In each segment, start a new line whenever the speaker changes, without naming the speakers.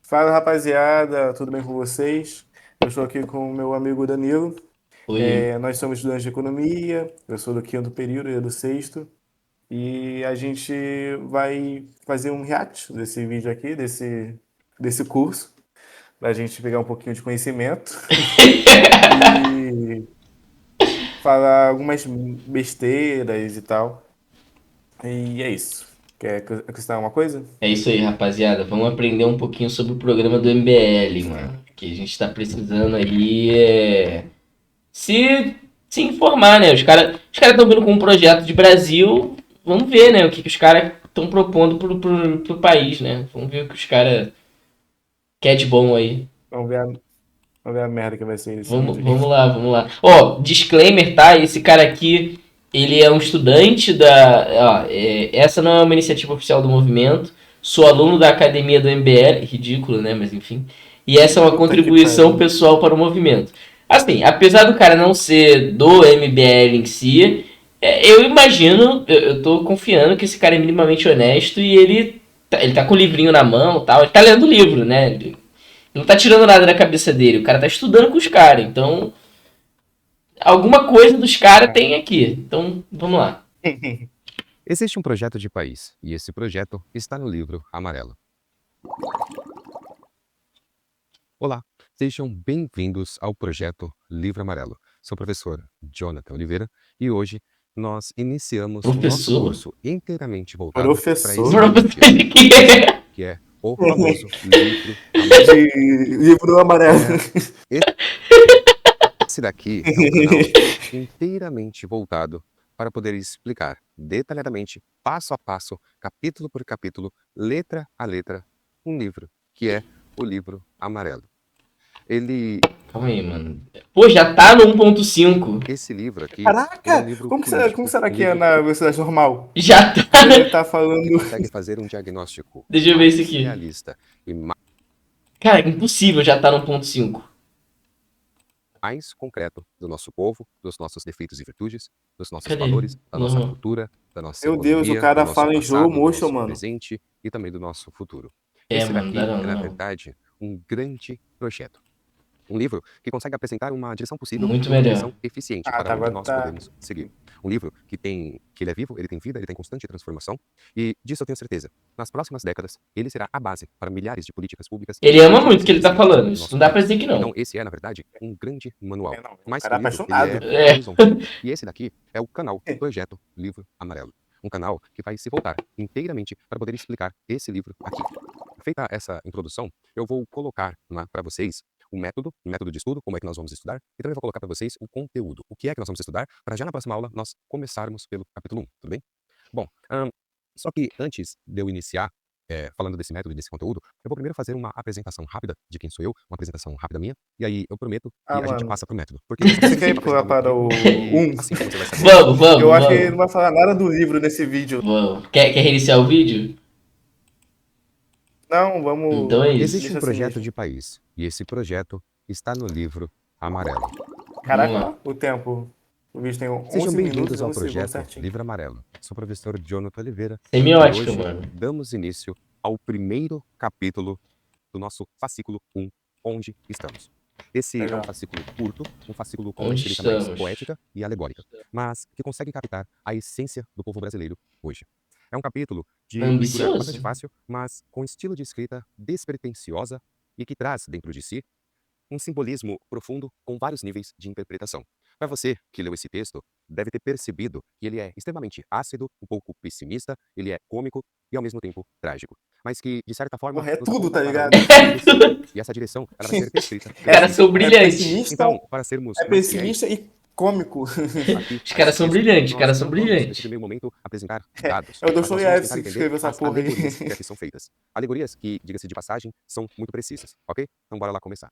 Fala rapaziada, tudo bem com vocês? Eu estou aqui com o meu amigo Danilo.
Oi.
Nós somos estudantes de economia, eu sou do quinto período e do sexto. E a gente vai fazer um react desse vídeo aqui, desse curso, para a gente pegar um pouquinho de conhecimento e falar algumas besteiras e tal. E é isso. Quer acrescentar alguma coisa?
É isso aí, rapaziada. Vamos aprender um pouquinho sobre o programa do MBL, mano. Que a gente tá precisando aí se informar, né? Os cara estão vindo com um projeto de Brasil. Vamos ver, né? O que os caras estão propondo pro país, né? Vamos ver o que os caras querem de bom aí.
Vamos ver a merda que vai ser esse
Vamos,
vídeo aí.
vamos lá, vamos lá. Ó, disclaimer, tá? Esse cara aqui, ele é um estudante da. Ó, essa não é uma iniciativa oficial do movimento. Sou aluno da academia do MBL, ridículo, né? Mas enfim. E essa é uma
Puta que
contribuição
pariu.
pessoal para o movimento. Assim, apesar do cara não ser do MBL em si, eu imagino, eu tô confiando que esse cara é minimamente honesto e ele tá com o livrinho na mão e tal. Ele tá lendo o livro, né? Não tá tirando nada da cabeça dele, o cara tá estudando com os caras. Então, alguma coisa dos caras tem aqui. Então, vamos lá.
Existe um projeto de país, e esse projeto está no livro amarelo. Olá, sejam bem-vindos ao projeto Livro Amarelo. Sou o professor Jonathan Oliveira e hoje nós iniciamos o nosso
Professor?
curso inteiramente voltado para esse
Professor
livro
Professor
aqui,
de quê?
que é o famoso Livro Amarelo.
de livro amarelo.
É, esse daqui é um canal inteiramente voltado para poder explicar detalhadamente, passo a passo, capítulo por capítulo, letra a letra, um livro, que é o Livro Amarelo.
Calma aí, mano. Pô, já tá no 1.5.
Esse livro aqui, ele é um
Caraca,
livro
como
político,
será
um
que é
livro
na velocidade normal?
Já tá.
Porque ele tá
que
falando.
consegue fazer um diagnóstico
Deixa eu ver isso
mais
aqui.
realista e
Cara, impossível já tá no 1.5.
mais concreto do nosso povo, dos nossos defeitos e virtudes, dos nossos
Cadê?
valores, da nossa
Normal.
cultura, da nossa
Meu Deus, o
economia, do
cara
nosso
fala em slow
passado, do
motion,
nosso
mano.
presente e também do nosso futuro.
É,
Esse
mano, dá
daqui
não,
é,
dá
na
não.
verdade, um grande projeto. Um livro que consegue apresentar uma direção possível
Muito
e uma
melhor.
direção eficiente
Ah,
para
tá,
onde
agora
nós
tá.
podemos seguir. Um livro que ele é vivo, ele tem vida, ele tem constante transformação e disso eu tenho certeza. Nas próximas décadas, ele será a base para milhares de políticas públicas
Ele ama muito o
urgentes e
que ele tá
eficientes
falando.
no
Isso
nosso
não dá pra
país.
dizer que
Então,
não.
esse é, na verdade, um grande manual.
Não, o
Mais
cara
que
é
um livro, ele é
apaixonado.
É.
horizontal. E esse daqui é o canal Projeto Livro Amarelo. Um canal que vai se voltar inteiramente para poder explicar esse livro aqui. Feita essa introdução, eu vou colocar para vocês o método de estudo, como é que nós vamos estudar, e também vou colocar para vocês o conteúdo, o que é que nós vamos estudar, para já na próxima aula nós começarmos pelo capítulo 1, tudo bem? Bom, só que antes de eu iniciar falando desse método e desse conteúdo, eu vou primeiro fazer uma apresentação rápida de quem sou eu, uma apresentação rápida minha, e aí eu prometo
Ah,
que a gente já
mano.
passa pro método. Porque eu só
Você
preciso
quer ir
apresentar
pular
o meu
para
currículo
o
e
1?
assim você vai saber
Vamos,
Que eu
vamos,
acho que ele não
vamos.
vai falar nada do livro nesse vídeo.
Vamos. Quer reiniciar o vídeo?
Não, vamos.
Então é isso.
existe um
Deixa assim
projeto
mesmo.
de país, e esse projeto está no livro amarelo.
Vamos
Caraca,
lá.
ó, o tempo. O vídeo tem
Sejam
11 minutos
bem-vindos
e
ao
11 segundos
projeto
certinho.
Livro Amarelo. Sou o professor Jonathan Oliveira e
Semiótica,
hoje
mano.
damos início ao primeiro capítulo do nosso fascículo 1, Onde Estamos. Esse é um
Legal.
fascículo curto, um fascículo com uma
Onde
escrita mais
estamos?
poética e alegórica, mas que consegue captar a essência do povo brasileiro hoje. É um capítulo de leitura bastante
Ambicioso.
fácil, mas com estilo de escrita despretensiosa e que traz dentro de si um simbolismo profundo com vários níveis de interpretação. Para você que leu esse texto, deve ter percebido que ele é extremamente ácido, um pouco pessimista, ele é cômico e ao mesmo tempo trágico, mas que de certa forma
Porra, é
nos
tudo,
aponta
tá
para
ligado?
uma direção. E essa direção, ela vai ser descrita
Os
pelo
caras
Espírito
são
Santo.
É
brilhantes.
pessimista,
Então, para sermos
é
mais fiéis
pessimista e cômico.
aqui
Os
a
caras
esse
são
texto,
brilhantes, os
nós
caras são
não vamos,
brilhantes.
nesse primeiro momento, apresentar
É,
dados,
é o
mas nós vamos tentar
Dostoiévski que
entender
escreveu essa
as
porra aí.
alegorias que aqui são feitas. Alegorias que, diga-se de passagem, são muito precisas, ok? Então bora lá começar.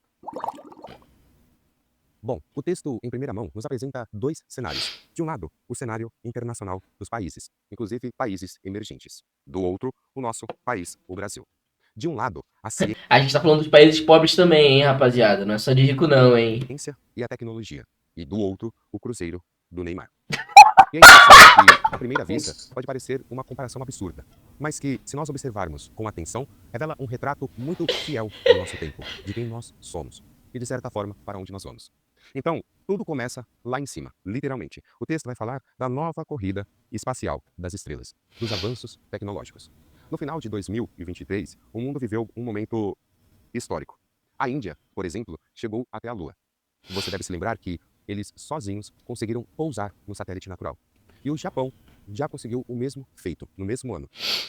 Bom, o texto em primeira mão nos apresenta dois cenários. De um lado, o cenário internacional dos países, inclusive países emergentes. Do outro, o nosso país, o Brasil. De um lado, a
A gente tá falando dos países pobres também, hein, rapaziada. Não é só de rico, não, hein.
ciência e a tecnologia. E do outro, o cruzeiro do Neymar. E é interessante que, à primeira vista, pode parecer uma comparação absurda. mas que, se nós observarmos com atenção, revela um retrato muito fiel do nosso tempo, de quem nós somos e, de certa forma, para onde nós vamos. Então, tudo começa lá em cima, literalmente. O texto vai falar da nova corrida espacial das estrelas, dos avanços tecnológicos. No final de 2023, o mundo viveu um momento histórico. A Índia, por exemplo, chegou até a Lua. Você deve se lembrar que eles sozinhos conseguiram pousar no satélite natural. E o Japão já conseguiu o mesmo feito no mesmo ano.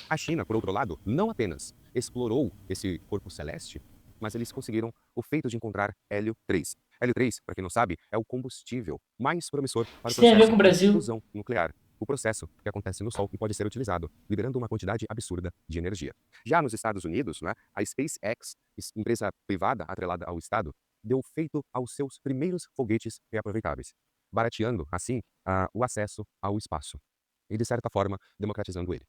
A China, por outro lado, não apenas explorou esse corpo celeste, mas eles conseguiram o feito de encontrar hélio 3. Hélio 3, para quem não sabe, é o combustível mais promissor para o
Isso tem a ver
processo
com o
de
Brasil?
fusão nuclear. O processo que acontece no Sol e pode ser utilizado, liberando uma quantidade absurda de energia. Já nos Estados Unidos, né, a SpaceX, empresa privada atrelada ao Estado, deu feito aos seus primeiros foguetes reaproveitáveis, barateando, assim, o acesso ao espaço e, de certa forma, democratizando ele.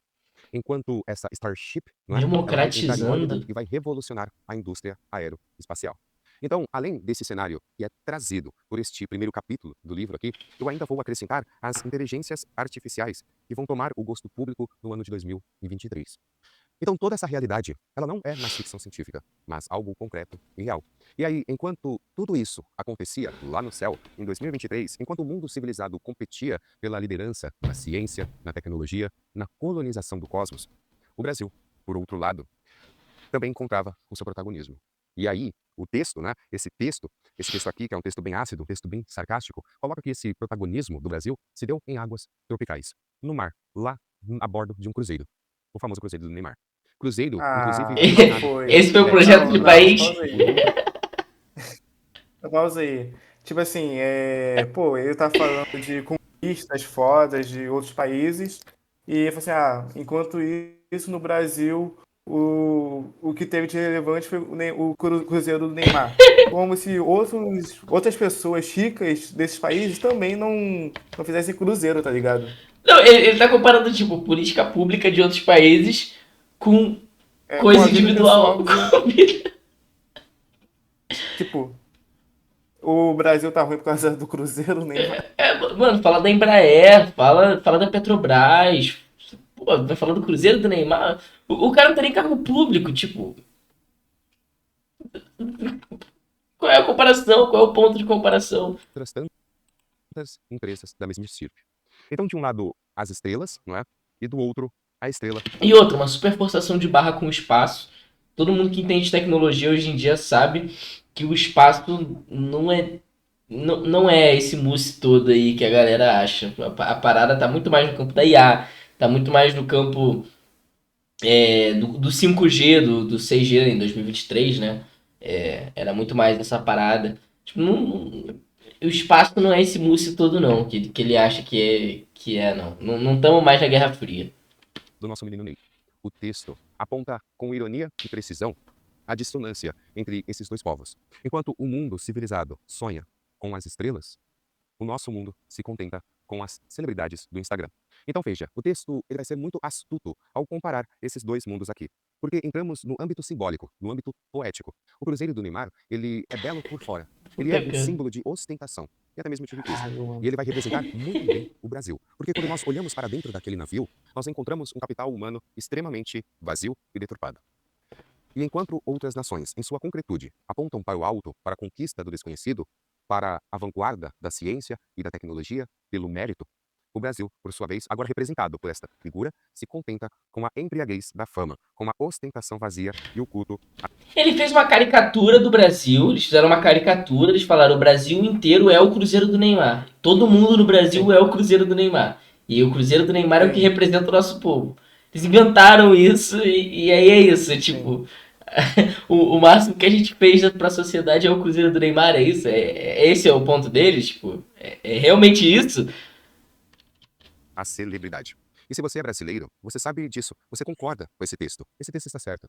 Enquanto essa Starship, não é, ela vai entrar em órbita
Democratizando.
e vai revolucionar a indústria aeroespacial. Então, além desse cenário que é trazido por este primeiro capítulo do livro aqui, eu ainda vou acrescentar as inteligências artificiais que vão tomar o gosto público no ano de 2023. Então, toda essa realidade, ela não é mais ficção científica, mas algo concreto e real. E aí, enquanto tudo isso acontecia lá no céu, em 2023, enquanto o mundo civilizado competia pela liderança na ciência, na tecnologia, na colonização do cosmos, o Brasil, por outro lado, também encontrava o seu protagonismo. E aí, o texto, né, esse texto aqui, que é um texto bem ácido, um texto bem sarcástico, coloca que esse protagonismo do Brasil se deu em águas tropicais, no mar, lá a bordo de um cruzeiro, o famoso cruzeiro do Neymar. Cruzeiro, inclusive,
Ah, não
designado
foi.
Esse foi o
é,
projeto
Não,
de
não,
país?
pausa aí. Pausa aí. Tipo assim, pô, ele tá falando de conquistas fodas de outros países, e ele falou assim, enquanto isso, no Brasil, o que teve de relevante foi o Cruzeiro do Neymar. Como se outras pessoas ricas desses países também não fizessem cruzeiro, tá ligado?
Não, ele tá comparando, tipo, política pública de outros países com
Com
coisa
a vida
individual.
pessoal tipo, o Brasil tá ruim por causa do Cruzeiro, Neymar.
Mano, fala da Embraer, fala da Petrobras. Pô, vai falar do Cruzeiro do Neymar. O cara não tem nem cargo público, tipo. Qual é a comparação? Qual é o ponto de comparação?
outras tantas empresas da mesma estirpe. Então, de um lado, as estrelas, não é? E do outro, a estrela.
E outra, uma super forçação de barra com o espaço. Todo mundo que entende tecnologia hoje em dia sabe que o espaço não é esse mousse todo aí que a galera acha. A parada tá muito mais no campo da IA, tá muito mais no campo do 5G, do 6G em 2023, né? Era muito mais nessa parada. Tipo, o espaço não é esse mousse todo não, que ele acha que é não. Não estamos mais na Guerra Fria.
Do nosso menino Ney. O texto aponta com ironia e precisão a dissonância entre esses dois povos. Enquanto o mundo civilizado sonha com as estrelas, o nosso mundo se contenta com as celebridades do Instagram. Então veja, o texto ele vai ser muito astuto ao comparar esses dois mundos aqui. Porque entramos no âmbito simbólico, no âmbito poético. O Cruzeiro do Neymar, ele é belo por fora. Ele é
Puta,
um
cara.
símbolo de ostentação e até mesmo de riqueza.
Ai,
E ele vai representar muito bem o Brasil. Porque quando nós olhamos para dentro daquele navio, nós encontramos um capital humano extremamente vazio e deturpado. E enquanto outras nações, em sua concretude, apontam para o alto, para a conquista do desconhecido, para a vanguarda da ciência e da tecnologia, pelo mérito, o Brasil, por sua vez, agora representado por esta figura, se contenta com a embriaguez da fama, com a ostentação vazia e o culto.
Ele fez uma caricatura do Brasil, eles fizeram uma caricatura, eles falaram o Brasil inteiro é o Cruzeiro do Neymar. Todo mundo no Brasil
sim,
é o Cruzeiro do Neymar. E o Cruzeiro do Neymar é o que
sim,
representa o nosso povo. Eles inventaram isso e aí é isso.
sim.
Tipo, o máximo que a gente fez pra sociedade é o Cruzeiro do Neymar, é isso? Esse é o ponto deles? Tipo, é realmente isso?
A celebridade. E se você é brasileiro, você sabe disso, você concorda com esse texto. Esse texto está certo.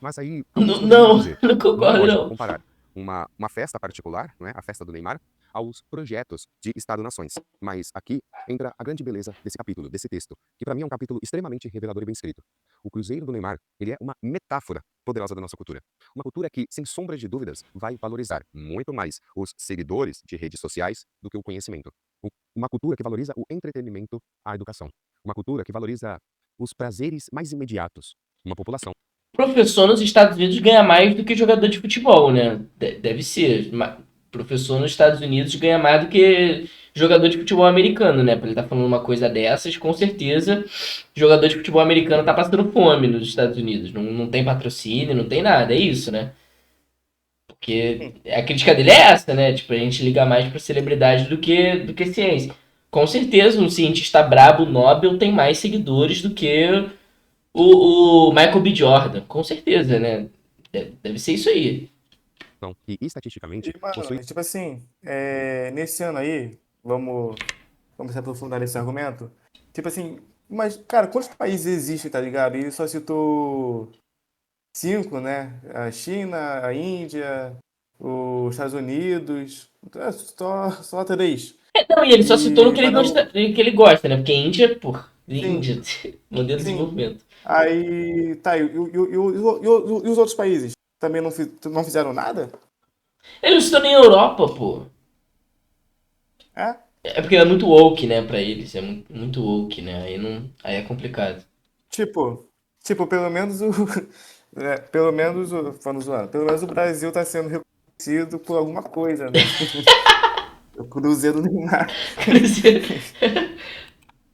Mas aí alguns poderiam
Não,
dizer,
não
não é
concordo
lógico
não.
comparar uma festa particular, não é? A festa do Neymar, aos projetos de Estado-nações. Mas aqui entra a grande beleza desse capítulo, desse texto, que para mim é um capítulo extremamente revelador e bem escrito. O Cruzeiro do Neymar, ele é uma metáfora poderosa da nossa cultura. Uma cultura que, sem sombra de dúvidas, vai valorizar muito mais os seguidores de redes sociais do que o conhecimento. Uma cultura que valoriza o entretenimento, a educação. Uma cultura que valoriza os prazeres mais imediatos. Uma população
Professor nos Estados Unidos ganha mais do que jogador de futebol, né? Deve ser. Professor nos Estados Unidos ganha mais do que jogador de futebol americano, né? Pra ele estar falando uma coisa dessas, com certeza, jogador de futebol americano tá passando fome nos Estados Unidos. Não tem patrocínio, não tem nada, é isso, né? Porque a crítica dele é essa, né? Tipo, a gente liga mais pra celebridade do que ciência. Com certeza, um cientista brabo, Nobel, tem mais seguidores do que o Michael B. Jordan. Com certeza, né? Deve ser isso aí.
que estatisticamente
E, mano,
possui
tipo assim, nesse ano aí, vamos se aprofundar nesse argumento. Tipo assim, mas, cara, quantos países existem, tá ligado? Ele só citou 5, né? A China, a Índia, os Estados Unidos, só 3.
Não, e ele só citou no
E
que ele
para
gosta, que ele gosta, né? Porque Índia, pô,
sim,
Índia, modelo de
sim.
desenvolvimento.
Aí, tá, e os outros países? Também não fizeram nada?
Ele não citou nem a Europa, pô.
É?
É porque é muito woke, né, pra eles. É muito woke, né? Aí é complicado.
Tipo, pelo menos falando zoando, pelo menos o Brasil tá sendo reconhecido por alguma coisa, né? O Cruzeiro Neymar.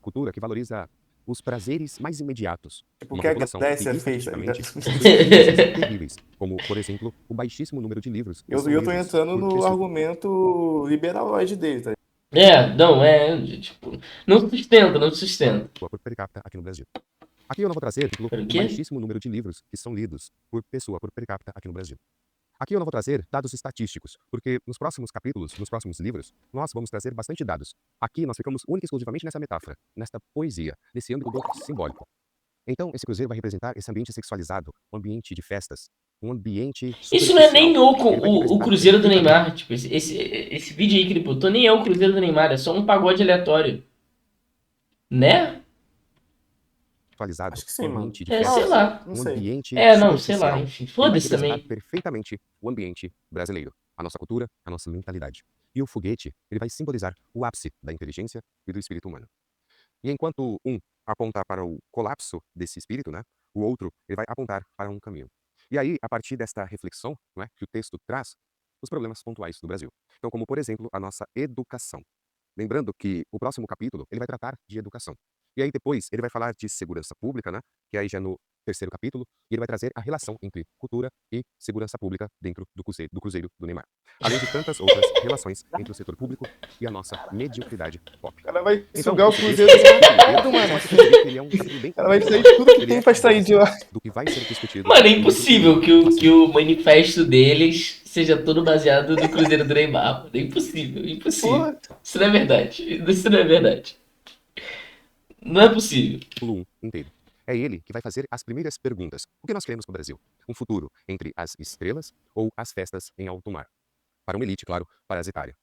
cultura que valoriza os prazeres mais imediatos.
Tipo, o
Uma
que a
população que
Grécia fez, tá ligado?
estatisticamente possui tendências terríveis, como, por exemplo, o baixíssimo número de livros que
Eu,
são
eu tô
lidos
entrando
por
no
pessoa.
argumento liberaloide dele, tá ligado?
Não, tipo, não sustenta.
Por per capita aqui no Brasil. Aqui eu não vou trazer, por exemplo,
Pera, o
o
quê?
baixíssimo número de livros que são lidos por pessoa por per capita aqui no Brasil. Aqui eu não vou trazer dados estatísticos, porque nos próximos capítulos, nos próximos livros, nós vamos trazer bastante dados. Aqui nós ficamos única e exclusivamente nessa metáfora, nesta poesia, nesse âmbito do simbólico. Então, esse cruzeiro vai representar esse ambiente sexualizado, um ambiente de festas, um ambiente
Isso não é
superficial.
nem o,
Ele vai
o
representar
Cruzeiro do
perfeitamente
Neymar. Tipo, esse vídeo aí que ele botou nem é o Cruzeiro do Neymar, é só um pagode aleatório. Né?
sexualizado,
Acho que
um
sim, mano.
ambiente de
É, sei
Não,
festas,
lá.
não
um
sei.
ambiente
É, não, sei lá,
superficial.
enfim.
Ele vai
Foda-se
representar
também.
perfeitamente o ambiente brasileiro, a nossa cultura, a nossa mentalidade. E o foguete, ele vai simbolizar o ápice da inteligência e do espírito humano. E enquanto um aponta para o colapso desse espírito, né, o outro ele vai apontar para um caminho. E aí, a partir desta reflexão, não é, que o texto traz, os problemas pontuais do Brasil. Então, como por exemplo, a nossa educação. Lembrando que o próximo capítulo ele vai tratar de educação. E aí depois ele vai falar de segurança pública, né? Que aí já no terceiro capítulo, e ele vai trazer a relação entre cultura e segurança pública dentro do Cruzeiro do Neymar. Além de tantas outras relações entre o setor público e a nossa mediocridade pop.
O cara vai
Então,
sugar o
esse
Cruzeiro
texto,
todo, mano.
você pode perceber que ele é um capítulo bem
O cara vai
completo.
extrair tudo que
Ele
tem
é
pra
a
extrair de
base
lá.
do que vai ser discutido
Mano, é
no livro
impossível
seguinte.
que o manifesto deles seja todo baseado no Cruzeiro do Neymar. Mano. É impossível, impossível.
Porra.
Isso não é verdade. Isso não é verdade. Não é possível.
Capítulo 1 inteiro. É ele que vai fazer as primeiras perguntas. O que nós queremos para o Brasil? Um futuro entre as estrelas ou as festas em alto mar? Para uma elite, claro, parasitária.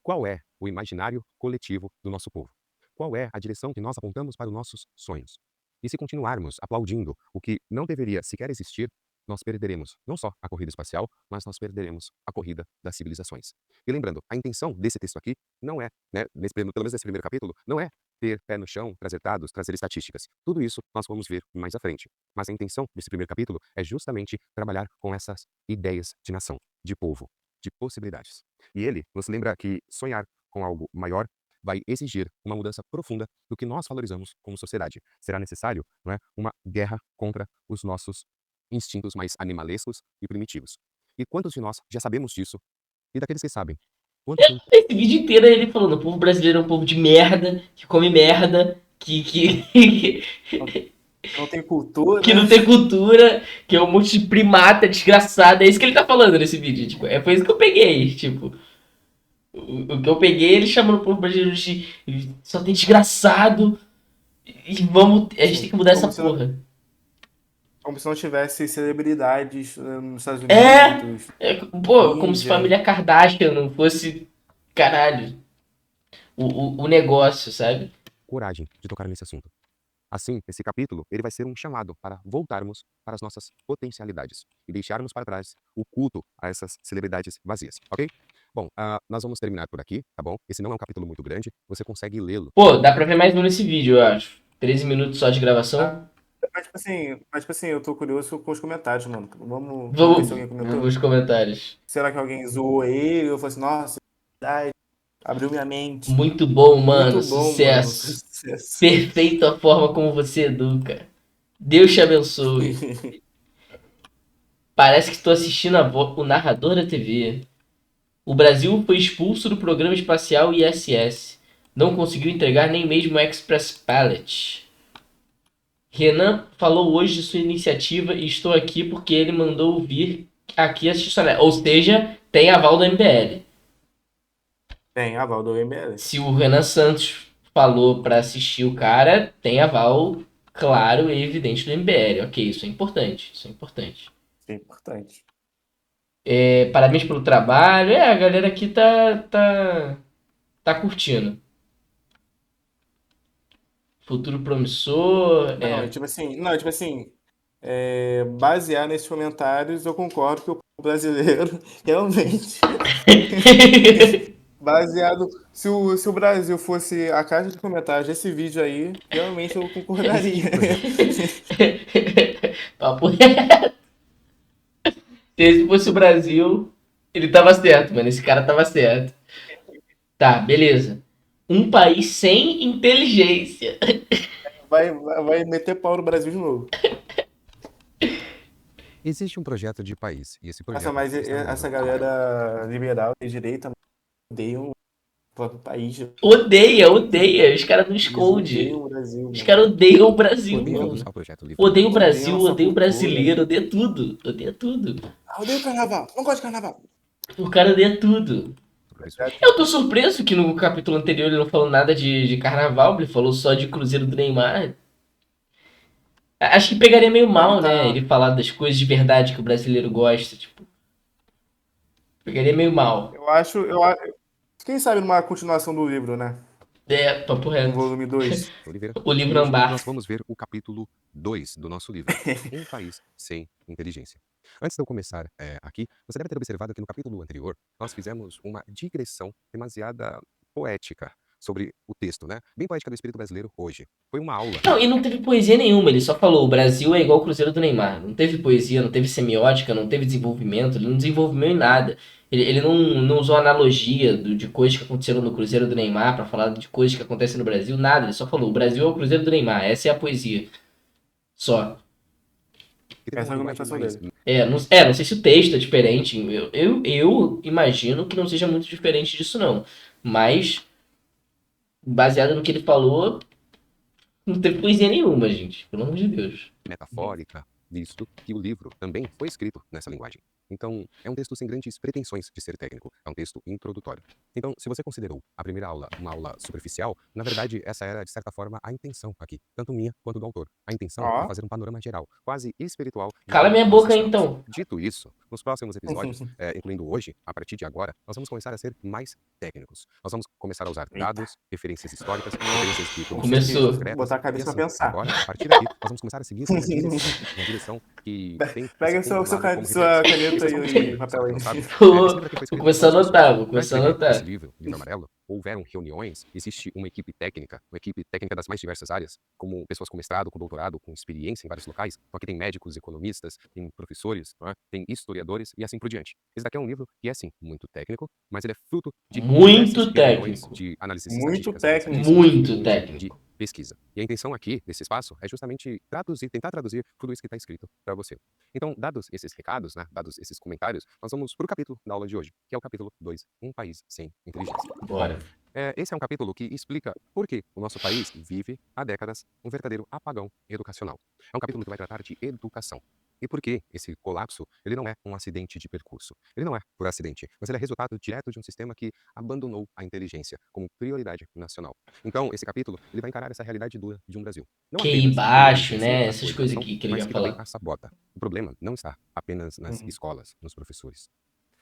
Qual é o imaginário coletivo do nosso povo? Qual é a direção que nós apontamos para os nossos sonhos? E se continuarmos aplaudindo o que não deveria sequer existir, nós perderemos não só a corrida espacial, mas nós perderemos a corrida das civilizações. E lembrando, a intenção desse texto aqui não é, né, pelo menos nesse primeiro capítulo, não é ter pé no chão, trazer dados, trazer estatísticas. Tudo isso nós vamos ver mais à frente. Mas a intenção desse primeiro capítulo é justamente trabalhar com essas ideias de nação, de povo, de possibilidades. E ele nos lembra que sonhar com algo maior vai exigir uma mudança profunda do que nós valorizamos como sociedade. Será necessário, não é, uma guerra contra os nossos instintos mais animalescos e primitivos. E quantos de nós já sabemos disso? E daqueles que sabem, quantos têm
Esse vídeo inteiro é ele falando: o povo brasileiro é um povo de merda, que come merda,
Não tem cultura,
que
né?
não tem cultura, que é um monte de primata desgraçado. É isso que ele tá falando nesse vídeo. Tipo, foi isso que eu peguei. Tipo, o que eu peguei, ele chamando o povo brasileiro de só tem desgraçado. E a gente tem
Assim,
que mudar essa porra.
como se não tivesse celebridades nos Estados
É,
Unidos,
pô, como se
Índia.
família Kardashian não fosse, caralho, o negócio, sabe?
coragem de tocar nesse assunto. Assim, esse capítulo ele vai ser um chamado para voltarmos para as nossas potencialidades e deixarmos para trás o culto a essas celebridades vazias, ok? Bom, nós vamos terminar por aqui, tá bom? Esse não é um capítulo muito grande, você consegue lê-lo.
Pô, dá pra ver mais um nesse vídeo, eu acho. 13 minutos só de gravação?
Mas, tipo assim, eu tô curioso com os comentários, mano. Vamos ver se
Vamos
alguém
ver
comentou.
os comentários.
Será que alguém zoou ele? Eu falei assim, nossa, verdade, abriu minha mente.
Muito bom, mano.
Muito bom, mano.
Sucesso.
Sucesso.
Perfeito a forma como você educa. Deus te abençoe. Parece que estou assistindo o narrador da TV. O Brasil foi expulso do programa espacial ISS. Não conseguiu entregar nem mesmo o Express Pallet. Renan falou hoje de sua iniciativa e estou aqui porque ele mandou vir aqui assistir Soné. Ou seja, tem aval do MBL.
Tem aval do ML.
Se o Renan Santos falou para assistir o cara, tem aval claro e evidente do MBL. Ok, isso é importante. Isso é importante.
Isso é importante.
Parabéns pelo trabalho. A galera aqui tá curtindo. Futuro promissor.
Não, e tipo assim, baseado nesses comentários, eu concordo que o povo brasileiro realmente, baseado, se o Brasil fosse a caixa de comentários desse vídeo aí, realmente eu concordaria.
Papo reto. Se esse fosse o Brasil, ele tava certo, mano. Esse cara tava certo. Tá, beleza. Um país sem inteligência.
Vai meter pau no Brasil de novo.
Existe um projeto de país, e esse
Nossa,
projeto
mas
está no
essa
livro.
galera liberal e direita odeiam o próprio país.
Odeia, odeia. Os caras não
Eles odeiam
escondem.
o Brasil,
Os
mano.
caras odeiam o Brasil,
Bem-vindos
mano.
ao projeto Livro
Odeia o
Amarelo.
Odeiam a
Brasil,
nossa
odeia o
cultura.
brasileiro, odeia tudo. Odeia tudo.
Ah, odeio carnaval. Não gosto de carnaval.
O cara odeia tudo.
Professor.
Eu tô surpreso que no capítulo anterior ele não falou nada de carnaval, ele falou só de Cruzeiro do Neymar. Acho que pegaria meio
Ele
mal, né?
tá.
Ele falar das coisas de verdade que o brasileiro gosta, tipo, pegaria meio mal.
Quem sabe numa continuação do livro, né?
Papo
Um
reto.
volume 2.
Oliveira.
O
E
livro
hoje
Ambar.
nós vamos ver o capítulo 2 do nosso livro, Um País Sem Inteligência. Antes de eu começar aqui, você deve ter observado que no capítulo anterior nós fizemos uma digressão demasiada poética sobre o texto, né? Bem poética do espírito brasileiro hoje. Foi uma aula.
Não, e não teve poesia nenhuma, ele só falou: o Brasil é igual o Cruzeiro do Neymar. Não teve poesia, não teve semiótica, não teve desenvolvimento, ele não desenvolveu em nada. Ele não usou analogia de coisas que aconteceram no Cruzeiro do Neymar pra falar de coisas que acontecem no Brasil, nada. Ele só falou: o Brasil é o Cruzeiro do Neymar, essa é a poesia. Só.
E teve
Essa é a
uma linguagem
argumentação
mais
dele.
Não sei se o texto é diferente. Eu imagino que não seja muito diferente disso, não. Mas, baseado no que ele falou, não teve poesia nenhuma, gente. Pelo amor de Deus.
metafórica, visto que o livro também foi escrito nessa linguagem. Então, é um texto sem grandes pretensões de ser técnico, é um texto introdutório. Então, se você considerou a primeira aula uma aula superficial, na verdade, essa era, de certa forma, a intenção aqui, tanto minha quanto do autor. A intenção é
Ó.
fazer um panorama geral, quase espiritual, de
Cala
onde
minha
nós
boca aí,
estamos.
então.
Dito isso, nos próximos episódios, incluindo hoje, a partir de agora, nós vamos começar a ser mais técnicos. Nós vamos começar a usar
Eita.
dados, referências históricas, referências de publicações
Começou.
secretas,
Botar a
e
cabeça pra
assim,
pensar.
agora, a partir daqui, nós vamos começar a seguir uma direção que tem
Pega
esse
sua,
lado como
sua
referência. E
caneta
vocês vão
e
descobrir, se
papel
você
aí.
não sabe, esse livro aqui foi
Vou
escrito
começar a
pelas
anotar,
pessoas.
vou
Para
começar a
escrever esse
anotar.
livro, Livro Amarelo, houveram reuniões, existe uma equipe técnica das mais diversas áreas, como pessoas com mestrado, com doutorado, com experiência em vários locais. Então aqui tem médicos, economistas, tem professores, não é? Tem historiadores e assim por diante. Esse daqui é um livro que é, sim, muito técnico, mas ele é fruto de diversas
Muito
reuniões
técnico.
de análises
Muito
estatísticas, estatísticas
Muito
e de
técnico.
pesquisa. E a intenção aqui, desse espaço, é justamente tentar traduzir tudo isso que está escrito para você. Então, dados esses recados, né, dados esses comentários, nós vamos para o capítulo da aula de hoje, que é o capítulo 2, Um País Sem Inteligência.
Bora.
Esse é um capítulo que explica por que o nosso país vive há décadas um verdadeiro apagão educacional. É um capítulo que vai tratar de educação. E por que esse colapso, ele não é um acidente de percurso. Ele não é por acidente, mas ele é resultado direto de um sistema que abandonou a inteligência como prioridade nacional. Então, esse capítulo, ele vai encarar essa realidade dura de um Brasil. Não
QI
apenas que não
baixo,
negligencia
né?
a sua
Essas coisas
educação,
que ele
mas
vai
que também
falar.
a sabota. O problema não está apenas nas
Uhum.
escolas, nos professores.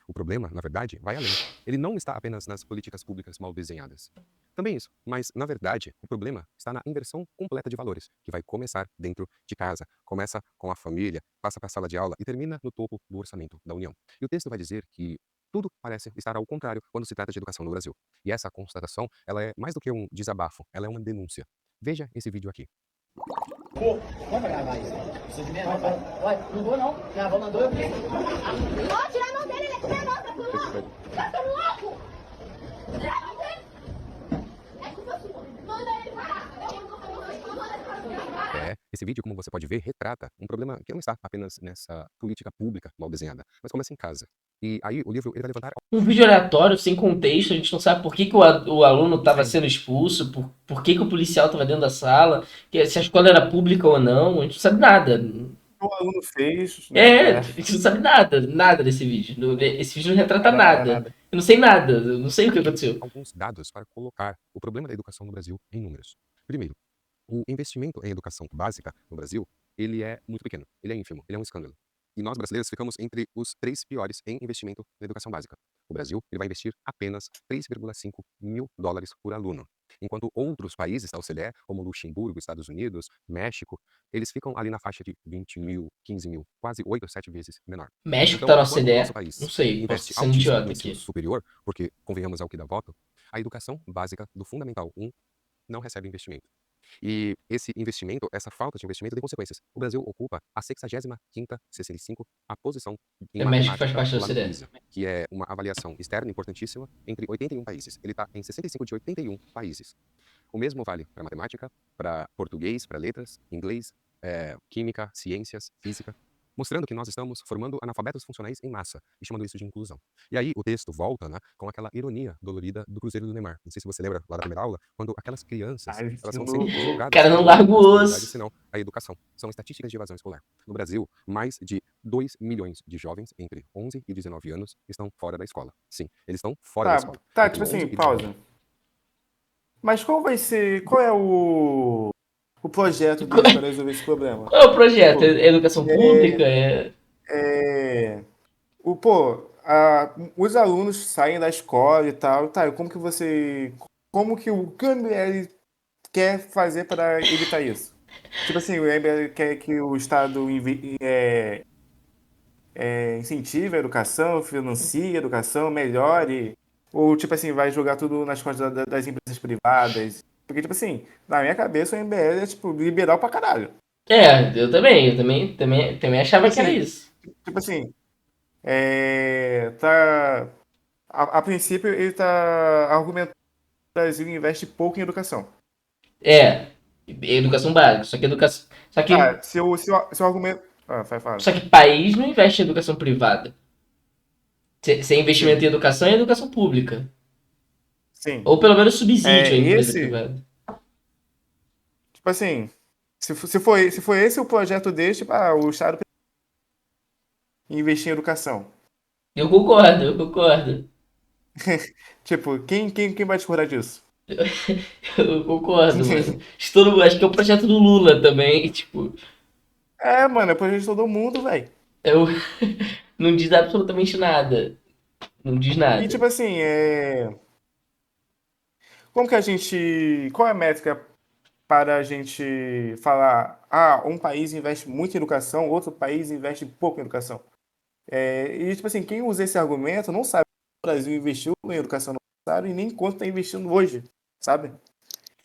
O problema, na verdade, vai além. Ele não está apenas nas políticas públicas mal desenhadas. Também isso, mas, na verdade, o problema está na inversão completa de valores, que vai começar dentro de casa. Começa com a família, passa para a sala de aula e termina no topo do orçamento da União. E o texto vai dizer que tudo parece estar ao contrário quando se trata de educação no Brasil. E essa constatação, ela é mais do que um desabafo, ela é uma denúncia. Veja esse vídeo aqui.
Vai pra gravar isso. Preciso de mesmo, vai. Não vou não. Minha avó mandou eu vir.
Pode tirar a mão dele, ele tira a mão, tá louco? Tá louco? Tira a mão dele. É culpa sua. Manda ele parar.
Esse vídeo, como você pode ver, retrata um problema que não está apenas nessa política pública mal desenhada, mas começa em casa. E aí o livro ele vai levantar
Um vídeo aleatório, sem contexto, a gente não sabe por que, que o aluno estava sendo expulso, por que, que o policial estava dentro da sala, se a escola era pública ou não, a gente não sabe nada.
O aluno fez, né?
A gente não sabe nada desse vídeo. Esse vídeo não retrata
Nada,
nada. Eu não sei nada, eu não sei o que aconteceu.
alguns dados para colocar o problema da educação no Brasil em números. Primeiro, o investimento em educação básica no Brasil, ele é muito pequeno, ele é ínfimo, ele é um escândalo. E nós brasileiros ficamos entre os 3 piores em investimento na educação básica. O Brasil ele vai investir apenas 3,5 mil dólares por aluno. Enquanto outros países da OCDE, como Luxemburgo, Estados Unidos, México, eles ficam ali na faixa de 20 mil, 15 mil, quase 8 ou 7 vezes menor.
México
Então,
tá na
quando o
OCDE,
nosso país
não sei, posso
investe
ser um
altíssimo
idiota
no ensino
aqui.
superior, porque, convenhamos, é o que dá voto, a educação básica do Fundamental 1 não recebe investimento. E esse investimento, essa falta de investimento tem consequências. O Brasil ocupa a 65ª, 65, a posição em
O México faz
matemática
parte da
lá no
OCDE.
PISA, que é uma avaliação externa importantíssima entre 81 países. Ele está em 65 de 81 países. O mesmo vale para matemática, para português, para letras, inglês, química, ciências, física, mostrando que nós estamos formando analfabetos funcionais em massa e chamando isso de inclusão. E aí o texto volta, né, com aquela ironia dolorida do Cruzeiro do Neymar. Não sei se você lembra lá da primeira aula, quando aquelas crianças
Ai,
elas
de
vão sendo
novo.
julgadas
Cara, não
pela
larga o
escolaridade,
osso.
senão a educação. São estatísticas de evasão escolar. No Brasil, mais de 2 milhões de jovens entre 11 e 19 anos estão fora da escola. Sim, eles estão fora da escola.
Tá,
Entre
tipo
11
assim,
e 19
pausa. Mas qual é o projeto deles para resolver esse problema?
Qual é o projeto?
Tipo,
É educação pública?
os alunos saem da escola e tal, tá, como que o MBL quer fazer para evitar isso? Tipo assim, o MBL quer que o Estado incentive a educação, financie a educação, melhore, ou tipo assim, vai jogar tudo nas costas das empresas privadas? Porque, tipo assim, na minha cabeça o MBL é, tipo, liberal pra caralho.
Eu também achava que era
Assim,
isso.
tipo assim, tá. A princípio, ele está argumentando que o Brasil investe pouco em educação.
É, educação básica. Só que educação. Só que,
Ah, seu argumento. Ah, vai falar.
só que país não investe em educação privada. Sem
Sim,
investimento em educação é educação pública.
sim.
Ou pelo menos subsídio à empresa
Esse,
privada.
tipo assim, se for esse o projeto dele, tipo, o Estado precisa investir em educação.
Eu concordo.
Tipo, quem vai discordar disso?
Eu concordo, mano. Acho que é o projeto do Lula também. Tipo,
Mano, é projeto de todo mundo, velho.
eu não diz absolutamente nada. Não diz
E
nada.
tipo assim, como que a gente. Qual é a métrica para a gente falar, um país investe muito em educação, outro país investe pouco em educação? E, tipo assim, quem usa esse argumento não sabe que o Brasil investiu em educação no passado e nem quanto está investindo hoje, sabe?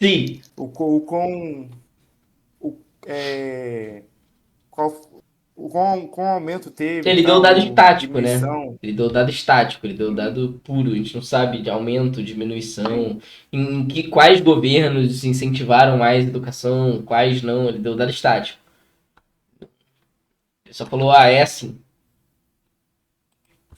Sim,
O quão. O, é, qual, qual aumento teve e
ele deu dado
tal,
estático, né?
diminuição.
Ele deu dado estático, ele deu dado puro. A gente não sabe de aumento, diminuição, quais governos incentivaram mais a educação, quais não. Ele deu dado estático. Ele só falou, é assim.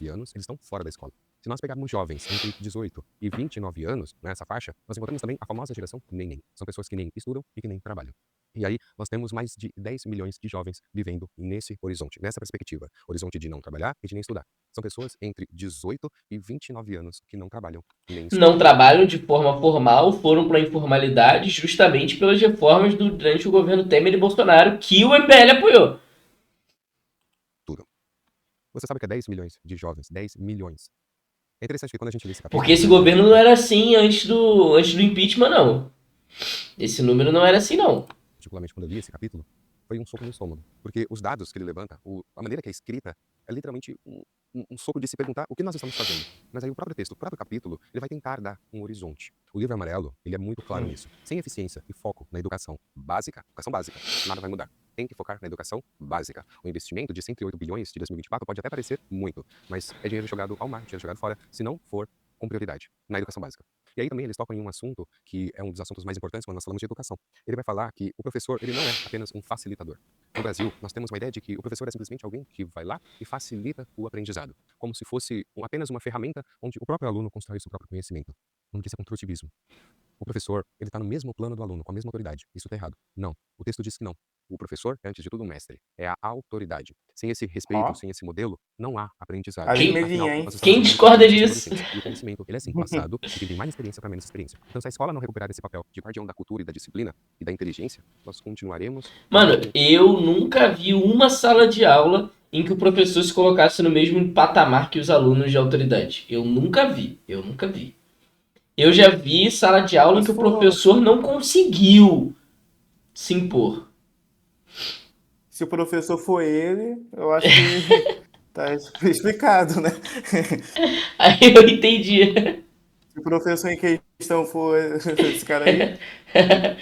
anos, eles estão fora da escola. Se nós pegarmos jovens entre 18 e 29 anos, nessa faixa, nós encontramos também a famosa geração neném. São pessoas que nem estudam e que nem trabalham. E aí, nós temos mais de 10 milhões de jovens vivendo nesse horizonte, nessa perspectiva. Horizonte de não trabalhar e de nem estudar. São pessoas entre 18 e 29 anos que não trabalham nem estudam.
Não trabalham de forma formal, foram para a informalidade justamente pelas reformas durante o governo Temer e Bolsonaro, que o MBL apoiou.
Tudo. Você sabe que é 10 milhões de jovens, 10 milhões. É interessante que quando a gente lê esse capítulo...
Porque esse governo não era assim antes do impeachment, não. Esse número não era assim, não.
Particularmente quando eu li esse capítulo, foi um soco no estômago. Porque os dados que ele levanta, a maneira que é escrita é literalmente um soco de se perguntar o que nós estamos fazendo. Mas aí o próprio texto, o próprio capítulo, ele vai tentar dar um horizonte. O livro amarelo, ele é muito claro nisso. Sem eficiência e foco na educação básica, nada vai mudar. Tem que focar na educação básica. O investimento de 108 bilhões de 2024 pode até parecer muito, mas é dinheiro jogado ao mar, dinheiro jogado fora, se não for com prioridade na educação básica. E aí também eles tocam em um assunto que é um dos assuntos mais importantes quando nós falamos de educação. Ele vai falar que o professor, ele não é apenas um facilitador. No Brasil, nós temos uma ideia de que o professor é simplesmente alguém que vai lá e facilita o aprendizado, como se fosse apenas uma ferramenta onde o próprio aluno constrói seu próprio conhecimento. Nome disso é construtivismo. O professor, ele está no mesmo plano do aluno, com a mesma autoridade. Isso está errado. Não. O texto diz que não. O professor é, antes de tudo, um mestre. É a autoridade. Sem esse respeito,
Ó,
sem esse modelo, não há aprendizagem.
a
Quem,
Afinal,
Limelinha, hein?
nós estamos
quem
falando de
discorda
crianças e
disso?
adolescentes. E o conhecimento, ele é assim passado de quem tem mais experiência para menos experiência. Então, se a escola não recuperar esse papel de guardião da cultura e da disciplina e da inteligência, nós continuaremos
Mano, eu nunca vi uma sala de aula em que o professor se colocasse no mesmo patamar que os alunos de autoridade. Eu nunca vi. Eu nunca vi. Eu já vi sala de aula em
Mas
que o
for,
professor não conseguiu se impor.
se o professor for ele, eu acho que tá explicado, né?
Aí eu entendi.
Se o professor em questão for esse cara aí,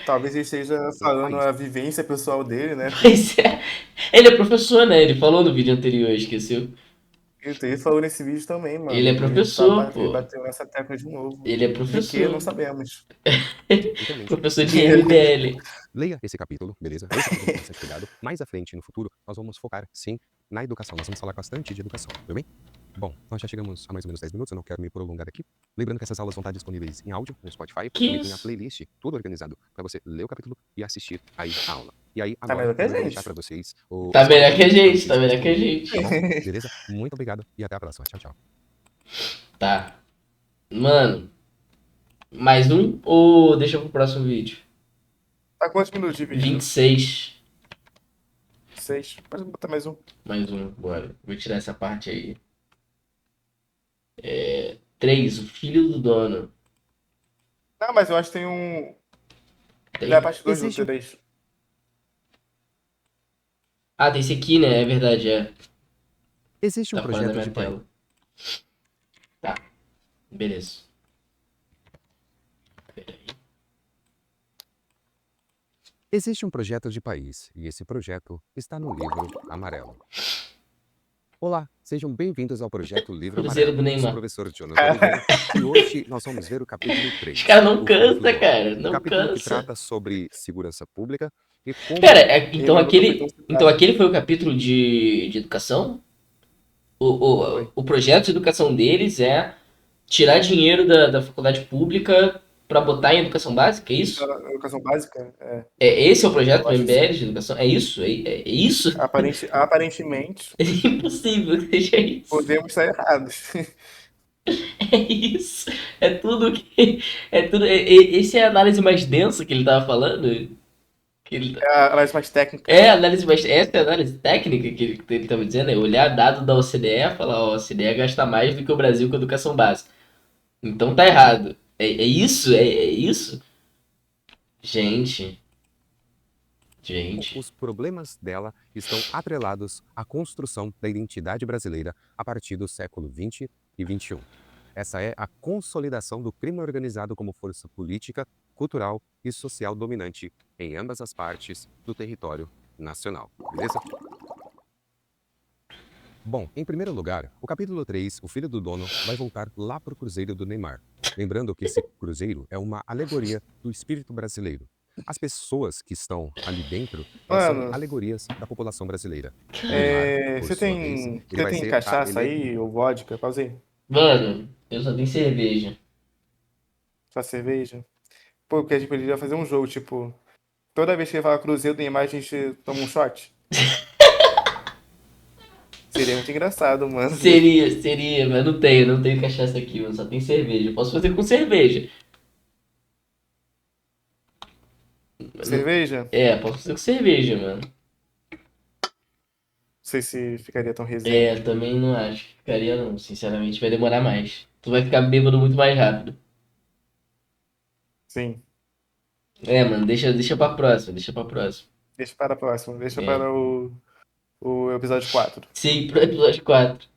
talvez ele esteja
um
falando
país.
a vivência pessoal dele, né?
Pois é. Ele é professor, né? Ele falou no vídeo anterior, esqueceu.
Ele falou nesse vídeo também,
Ele é
mano.
professor,
Ele
pô.
bateu nessa tecla de novo.
Ele é
De que não
professor.
sabemos.
Literalmente.
Professor de MBL.
Leia esse capítulo, beleza? Leia esse capítulo com bastante cuidado. Mais à frente, no futuro, nós vamos focar, sim, na educação. Nós vamos falar bastante de educação, tudo bem? Bom, nós já chegamos a mais ou menos 10 minutos, eu não quero me prolongar aqui. Lembrando que essas aulas vão estar disponíveis em áudio, no Spotify.
Que
Também tem a
isso?
playlist, tudo organizado, para você ler o capítulo e assistir aí a aula. E aí,
Tá
agora,
melhor que a
eu vou
gente.
deixar para vocês o
Tá melhor que a
Spotify, pra
gente,
vocês
tá melhor que a
responderem,
gente.
tá bom? Beleza? Muito obrigado e até a próxima. Tchau, tchau.
Tá. Mano, mais um ou deixa pro próximo vídeo?
Tá quantos minutos de vídeo?
26.
6. Pode botar mais um.
Mais um, bora. Vou tirar essa parte aí. 3, o filho do dono.
Não, mas eu acho que tem um.
Tem...
É a parte 2 do
Existe-
3.
Ah, tem esse aqui, né? É verdade, é.
Existe um
Tá fora da
projeto
minha
de país.
tela. Tá, beleza.
Existe um projeto de país e esse projeto está no livro amarelo. Olá, sejam bem-vindos ao projeto Livro
Cruzeiro
Amarelo.
do
Eu sou o
Neymar.
professor Jonathan Oliveira e hoje nós vamos ver o capítulo 3.
Os caras não
o Filho do
cansa,
Dono.
cara.
Um
Não
capítulo que
cansa.
trata sobre segurança pública e como...
Pera,
Ele mandou
então aquele foi o capítulo de educação?
Foi.
O projeto de educação deles é tirar dinheiro da faculdade pública pra botar em educação básica, é isso?
Educação básica? É.
Esse é o projeto
Eu
do
acho que
MBL de educação? É isso? É isso?
Aparentemente,
É impossível que seja isso.
podemos estar errados.
É isso. É tudo que. É tudo. Esse é a análise mais densa que ele tava falando? Que ele,
É a análise mais técnica.
é a análise mais. Essa é a análise técnica que ele tava dizendo, é olhar dado da OCDE e falar, ó, a OCDE gasta mais do que o Brasil com educação básica. Então tá errado. É isso? É isso? Gente. Gente.
Os problemas dela estão atrelados à construção da identidade brasileira a partir do século XX e XXI. Essa é a consolidação do crime organizado como força política, cultural e social dominante em ambas as partes do território nacional. Beleza? Bom, em primeiro lugar, o capítulo 3, o filho do dono, vai voltar lá para o Cruzeiro do Neymar. Lembrando que esse cruzeiro é uma alegoria do espírito brasileiro. As pessoas que estão ali dentro, elas são
Mano,
alegorias da população brasileira.
É,
por
você
sua vez,
tem,
ele
você
vai
tem
ser a
cachaça aí ou vodka? Pausa aí.
Mano, eu só tenho cerveja.
Sua cerveja? Pô, porque a gente poderia fazer um jogo, tipo, toda vez que ele fala Cruzeiro do Neymar, a gente toma um shot. Seria muito engraçado, mano.
Seria, mas não tenho cachaça aqui, mano, só tem cerveja. Eu posso fazer com cerveja.
Cerveja?
Posso fazer com cerveja, mano.
Não sei se ficaria tão resenha.
Também não acho que ficaria não, sinceramente, vai demorar mais. Tu vai ficar bêbado muito mais rápido.
Sim.
Mano, deixa pra próxima, deixa pra próxima.
Deixa para a próxima. Deixa
É.
para O episódio 4.
Sim, pro episódio 4.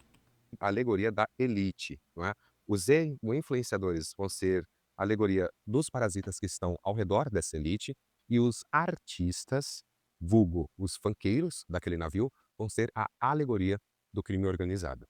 A alegoria da elite, não é? Os influenciadores vão ser a alegoria dos parasitas que estão ao redor dessa elite e os artistas, vulgo os funkeiros daquele navio, vão ser a alegoria do crime organizado.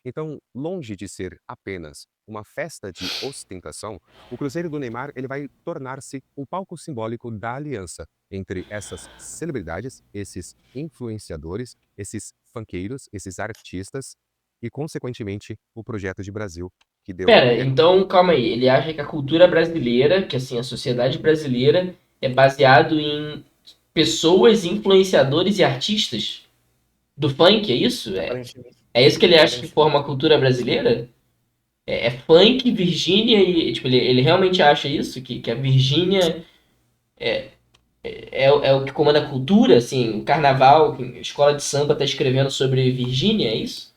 Então, longe de ser apenas uma festa de ostentação, o Cruzeiro do Neymar ele vai tornar-se um palco simbólico da aliança entre essas celebridades, esses influenciadores, esses funkeiros, esses artistas e, consequentemente, o projeto de Brasil que deu
Pera,
errado.
então calma aí. Ele acha que a cultura brasileira, que assim, a sociedade brasileira é baseado em pessoas, influenciadores e artistas do funk, é isso?
Aparentemente.
É isso que ele acha que forma a cultura brasileira? É funk, Virgínia e. Tipo, ele realmente acha isso? Que a Virgínia é o que comanda a cultura? Assim, o carnaval, a escola de samba tá escrevendo sobre Virgínia, é isso?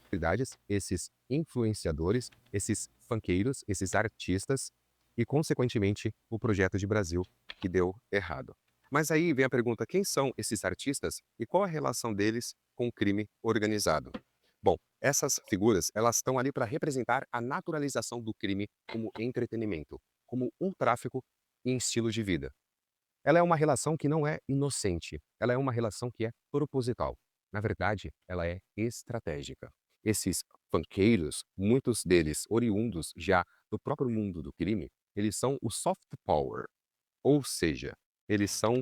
Esses influenciadores, esses funkeiros, esses artistas e, consequentemente, o projeto de Brasil que deu errado. Mas aí vem a pergunta: quem são esses artistas e qual a relação deles com o crime organizado? Bom, essas figuras elas estão ali para representar a naturalização do crime como entretenimento, como um tráfico em estilo de vida. Ela é uma relação que não é inocente, ela é uma relação que é proposital. Na verdade, ela é estratégica. Esses funkeiros, muitos deles oriundos já do próprio mundo do crime, eles são o soft power, ou seja, eles são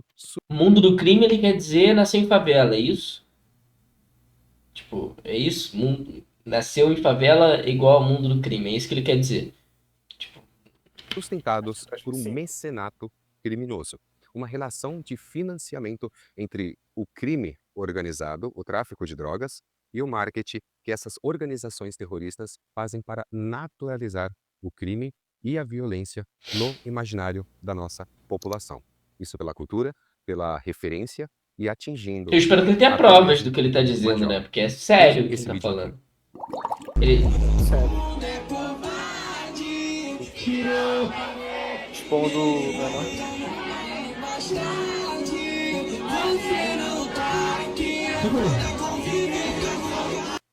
O mundo do crime, ele quer dizer nasceu em favela, é isso? Tipo, é isso? Nasceu em favela igual ao mundo do crime, é isso que ele quer dizer.
sustentados
Acho
por
que
um
sim.
mecenato criminoso. Uma relação de financiamento entre o crime organizado, o tráfico de drogas, e o marketing que essas organizações terroristas fazem para naturalizar o crime e a violência no imaginário da nossa população. Isso pela cultura, pela referência e atingindo
Eu espero que ele tenha
até
provas do
mesmo
que ele
o
tá
público mais
dizendo, né?
jovem.
Porque é
Veja
sério o que ele
esse
tá
vídeo aqui.
falando. Ele,
Sério. Expondo o menor.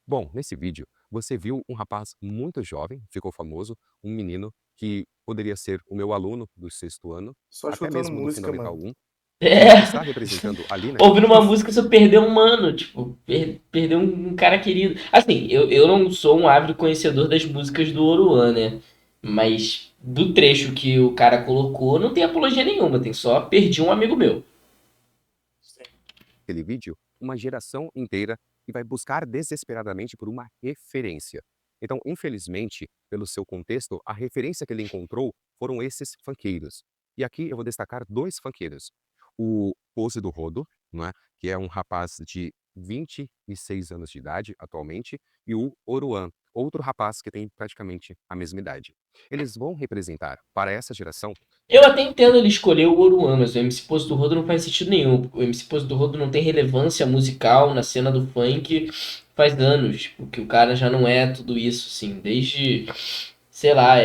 Bom, nesse vídeo, você viu um rapaz muito jovem, ficou famoso, um menino que poderia ser o meu aluno do 6º ano,
Só
até
escutando
mesmo do
música,
Fundamental
mano.
1, que está
é,
representando ali
ouvindo
naquele
uma
vídeo.
música, você perdeu um mano, tipo, perdeu um cara querido. Assim, eu não sou um ávido conhecedor das músicas do Oruan, né? Mas do trecho que o cara colocou, não tem apologia nenhuma, tem só perdi um amigo meu.
Aquele vídeo, uma geração inteira que vai buscar desesperadamente por uma referência. Então, infelizmente, pelo seu contexto, a referência que ele encontrou foram esses funkeiros. E aqui eu vou destacar dois funkeiros. O Pose do Rodo, não é? Que é um rapaz de 26 anos de idade atualmente, e o Oruan, outro rapaz que tem praticamente a mesma idade. Eles vão representar para essa geração
Eu até entendo ele escolher o Oruan, mas o MC Pose do Rodo não faz sentido nenhum. O MC Pose do Rodo não tem relevância musical na cena do funk faz anos. Porque o cara já não é tudo isso, assim. Desde, sei lá,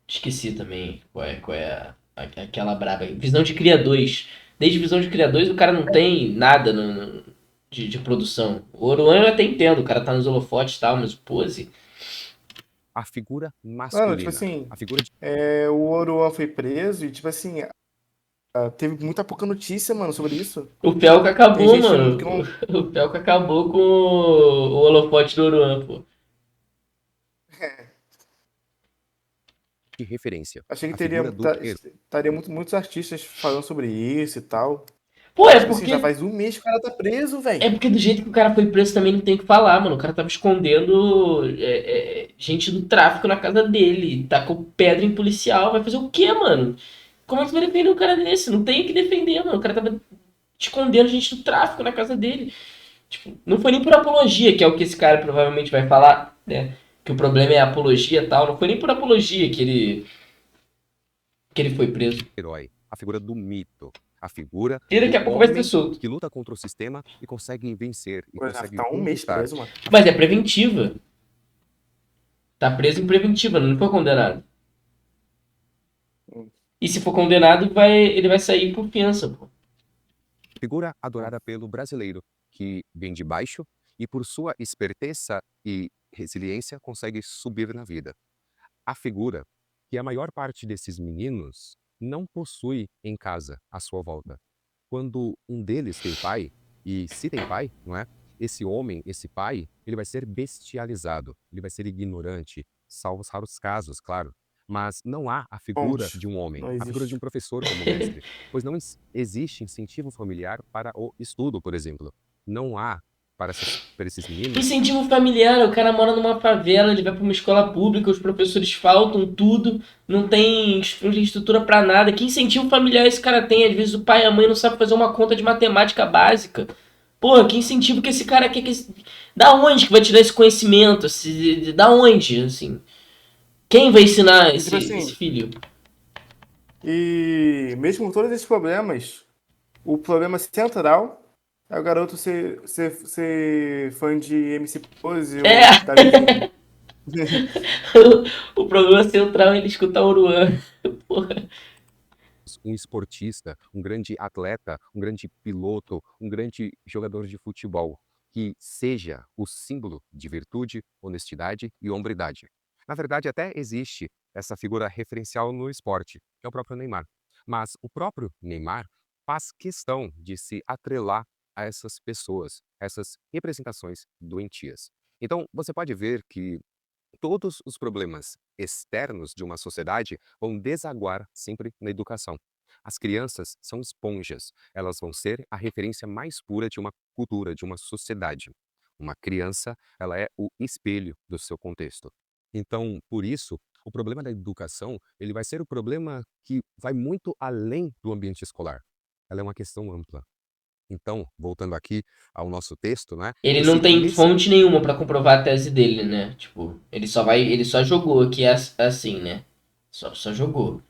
esqueci também aquela braba. Visão de Cria 2. Desde Visão de Cria 2 o cara não tem nada de produção. O Oruan eu até entendo, o cara tá nos holofotes e tal, mas o Pose...
a figura
Mano, tipo
masculina,
assim,
a figura de
o Oruan foi preso e, tipo assim, teve muita pouca notícia, mano, sobre isso.
O Felca
Tem
acabou,
gente que
mano.
não.
O Felca acabou com o holofote do Oruan, pô.
referência,
Achei que
a figura do herói.
estaria muitos artistas falando sobre isso e tal.
Pô,
Mas, tipo assim, já faz um mês que o cara tá preso,
é
velho.
porque do jeito que o cara foi preso também não tem o que falar, mano. O cara tava escondendo gente do tráfico na casa dele. Tacou pedra em policial. Vai fazer o quê, mano? Como é que você vai defender um cara desse? Não tem o que defender, mano. O cara tava escondendo gente do tráfico na casa dele. Tipo, não foi nem por apologia, que é o que esse cara provavelmente vai falar, né? Que o problema é a apologia e tal. Não foi nem por apologia que ele foi preso.
A figura do mito, a figura
E daqui
do
a pouco vai ser
homem
solto.
que luta contra o sistema e consegue vencer, e
Pô, já
consegue
tá um mês
conquistar.
preso, mano.
Mas é preventiva. Tá preso em preventiva, não foi condenado.
Hum.
E se for condenado, ele vai sair por fiança, pô.
Figura adorada pelo brasileiro, que vem de baixo e, por sua esperteza e resiliência, consegue subir na vida. A figura que a maior parte desses meninos não possui em casa à sua volta. Quando um deles tem pai, e se tem pai, não é? Esse homem, esse pai, ele vai ser bestializado, ele vai ser ignorante, salvos raros casos, claro. Mas não há a figura
Ponte.
de um homem,
Não
a figura de um
existe.
professor como mestre, pois não existe incentivo familiar para o estudo, por exemplo. Não há para esses meninos
Incentivo familiar, o cara mora numa favela, ele vai pra uma escola pública, os professores faltam tudo, não tem estrutura pra nada. Que incentivo familiar esse cara tem? Às vezes o pai e a mãe não sabem fazer uma conta de matemática básica. Pô, que incentivo que esse cara quer que... Da onde que vai tirar esse conhecimento? Da onde, assim? Quem vai ensinar
E tipo
esse
assim,
filho?
e mesmo com todos esses problemas, o problema central é o garoto ser fã de MC Pose ou
É!
Davi Júnior.
O problema central é ele escutar Oruan. Porra.
um esportista, um grande atleta, um grande piloto, um grande jogador de futebol, que seja o símbolo de virtude, honestidade e hombridade. Na verdade, até existe essa figura referencial no esporte, que é o próprio Neymar. Mas o próprio Neymar faz questão de se atrelar a essas pessoas, essas representações doentias. Então, você pode ver que todos os problemas externos de uma sociedade vão desaguar sempre na educação. As crianças são esponjas, elas vão ser a referência mais pura de uma cultura, de uma sociedade. Uma criança, ela é o espelho do seu contexto. Então, por isso, o problema da educação, ele vai ser o problema que vai muito além do ambiente escolar. Ela é uma questão ampla. Então, voltando aqui ao nosso texto, né?
Ele não
Esse
tem fonte nenhuma pra comprovar a tese dele, né? Tipo, ele só jogou que é assim, né? Só jogou.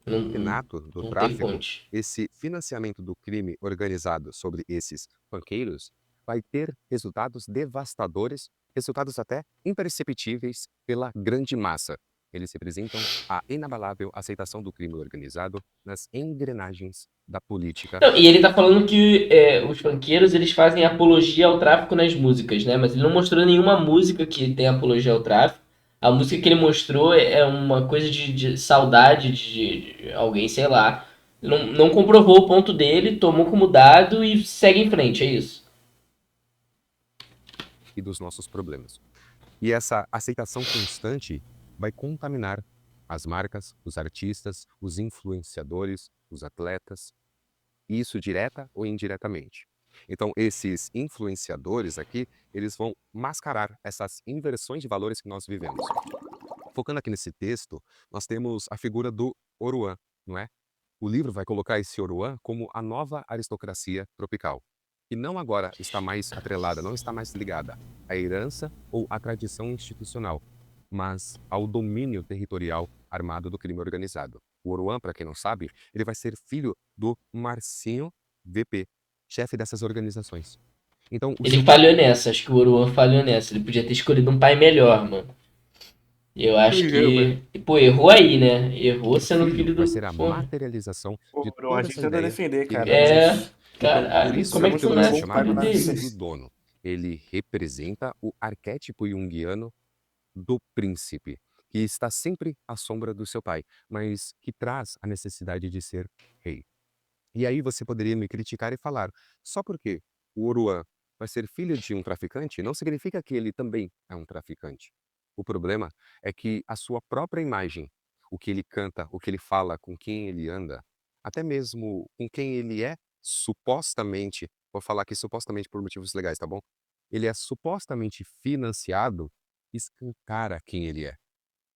Não,
mecenato do
não tem
tráfico,
fonte.
esse financiamento do crime organizado sobre esses banqueiros, vai ter resultados devastadores, resultados até imperceptíveis pela grande massa. Eles representam a inabalável aceitação do crime organizado nas engrenagens da política.
Não, e ele tá falando que os funkeiros eles fazem apologia ao tráfico nas músicas, né? Mas ele não mostrou nenhuma música que tem apologia ao tráfico. A música que ele mostrou é uma coisa de saudade de alguém, sei lá. Não comprovou o ponto dele, tomou como dado e segue em frente, é isso.
E dos nossos problemas. E essa aceitação constante vai contaminar as marcas, os artistas, os influenciadores, os atletas, isso direta ou indiretamente. Então, esses influenciadores aqui, eles vão mascarar essas inversões de valores que nós vivemos. Focando aqui nesse texto, nós temos a figura do Oruan, não é? O livro vai colocar esse Oruan como a nova aristocracia tropical, que não agora está mais atrelada, não está mais ligada à herança ou à tradição institucional, mas ao domínio territorial armado do crime organizado. O Oruan, para quem não sabe, ele vai ser filho do Marcinho VP, chefe dessas organizações. Então, o
Ele
seu
falhou
pai,
nessa, acho que o Oruan falhou nessa. Ele podia ter escolhido um pai melhor, mano. Eu acho que. Pô, errou aí, né? Errou
o
sendo
filho,
filho
vai
do.
ser a
Porra.
materialização de
Pô, a
toda
gente
essa
tenta
ideia
defender,
que ele
cara,
representa.
É,
mas
Então, por
caralho,
isso
como é que
que
tu
muito
ele vai
bom
ser
nasce
com o pai
chamado
filho
quando
de
dele?
filho do
nasce.
dono. Ele representa o arquétipo junguiano do príncipe, que está sempre à sombra do seu pai, mas que traz a necessidade de ser rei. E aí você poderia me criticar e falar, só porque o Oruan vai ser filho de um traficante, não significa que ele também é um traficante. O problema é que a sua própria imagem, o que ele canta, o que ele fala, com quem ele anda, até mesmo com quem ele é, supostamente, vou falar aqui supostamente por motivos legais, tá bom? Ele é supostamente financiado, escancara quem ele é.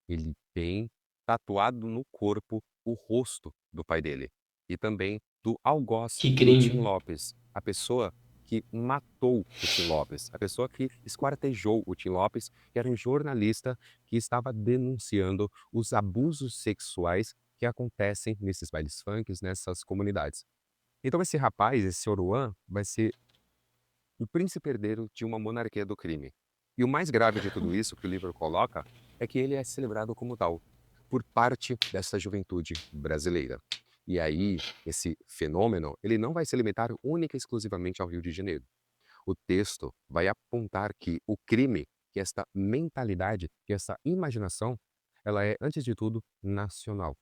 Ele tem tatuado no corpo o rosto do pai dele e também do algoz
Que
do Tim
crime.
Lopes, a pessoa que matou o Tim Lopes, a pessoa que esquartejou o Tim Lopes, que era um jornalista que estava denunciando os abusos sexuais que acontecem nesses bailes funks, nessas comunidades. Então esse rapaz, esse Oruan, vai ser o príncipe herdeiro de uma monarquia do crime. E o mais grave de tudo isso que o livro coloca é que ele é celebrado como tal, por parte dessa juventude brasileira. E aí, esse fenômeno, ele não vai se limitar única e exclusivamente ao Rio de Janeiro. o texto vai apontar que o crime, que esta mentalidade, que essa imaginação, ela é, antes de tudo, nacional.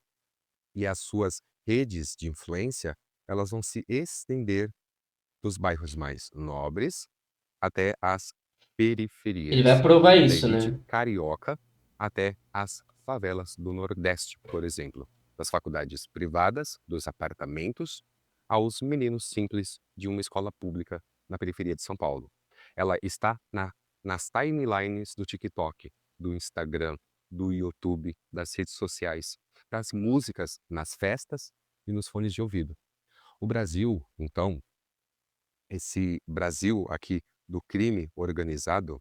E as suas redes de influência, elas vão se estender dos bairros mais nobres até as
Ele vai
periferias,
provar
da
isso,
elite
né?
carioca até as favelas do Nordeste, por exemplo, das faculdades privadas, dos apartamentos, aos meninos simples de uma escola pública na periferia de São Paulo. Ela está nas timelines do TikTok, do Instagram, do YouTube, das redes sociais, das músicas nas festas e nos fones de ouvido. O Brasil, então, esse Brasil aqui do crime organizado,